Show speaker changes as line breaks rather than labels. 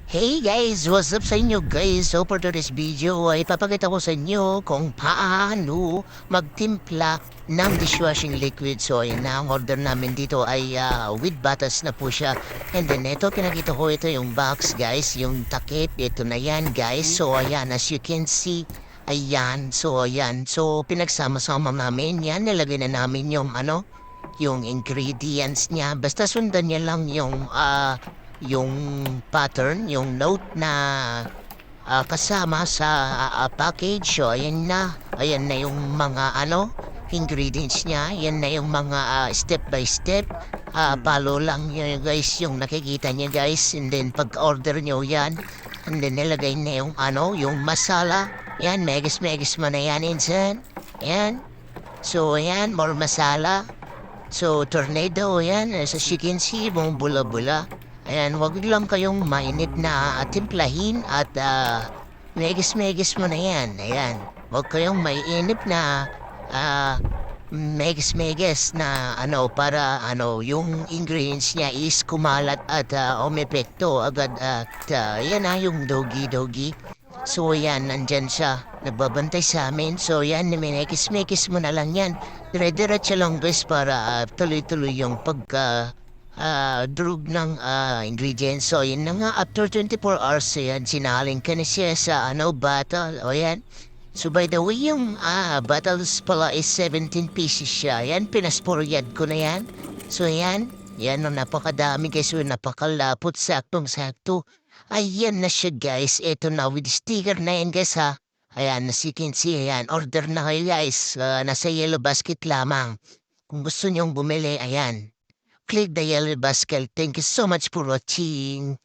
Hey guys! What's up sa inyo guys? So for today's video ay ipapakita ko sa inyo kung paano magtimpla ng dishwashing liquid. So ayun na, ang order namin dito ay with batas na po siya. And then ito, pinakita ko ito yung box guys, yung takip. Ito na yan guys. So ayan, as you can see, ayan. So ayan, so pinagsama-sama namin yan. Nilagay na namin yung yung ingredients niya. Basta sundan niya lang yung pattern, yung note na kasama sa package. So, ayan na. Ayan na yung mga ingredients niya. Ayan na yung mga step by step. Follow lang yun guys, yung nakikita niya guys. And then pag-order nyo yan, and then nilagay na yung yung masala. Yan, megis-megis mo na yan, insan. Yan. So, ayan, more masala. So, tornado, yan. As you can see, mga bula-bula. Ayan, wag lang kayong mainit na timplahin at megis-megis mo na yan. Ayan, wag kayong mainip na megis-megis na para yung ingredients niya is kumalat at umepekto agad at yan na yung dogi-dogi. So yan, nandyan siya. Nagbabantay sa amin. So yan, minekis-mekis mo na lang yan. Dire-diretso lang guys para tuloy-tuloy yung drug ng ingredients. So yun na nga, after 24 hours yan, sinaling ka na siya sa bottle. O yan. So by the way, yung bottles pala is 17 pieces siya. Yan, pinasporyad ko na yan. So yan, yan, napakadami guys. So napakalapot, saktong-sakto. Ayan na siya guys. Ito na with sticker na yan guys ha. Ayan, as you can see, ayan. Order na kayo guys. Nasa yellow basket lamang. Kung gusto niyong bumili, ayan. Click the yellow basket. Thank you so much for watching.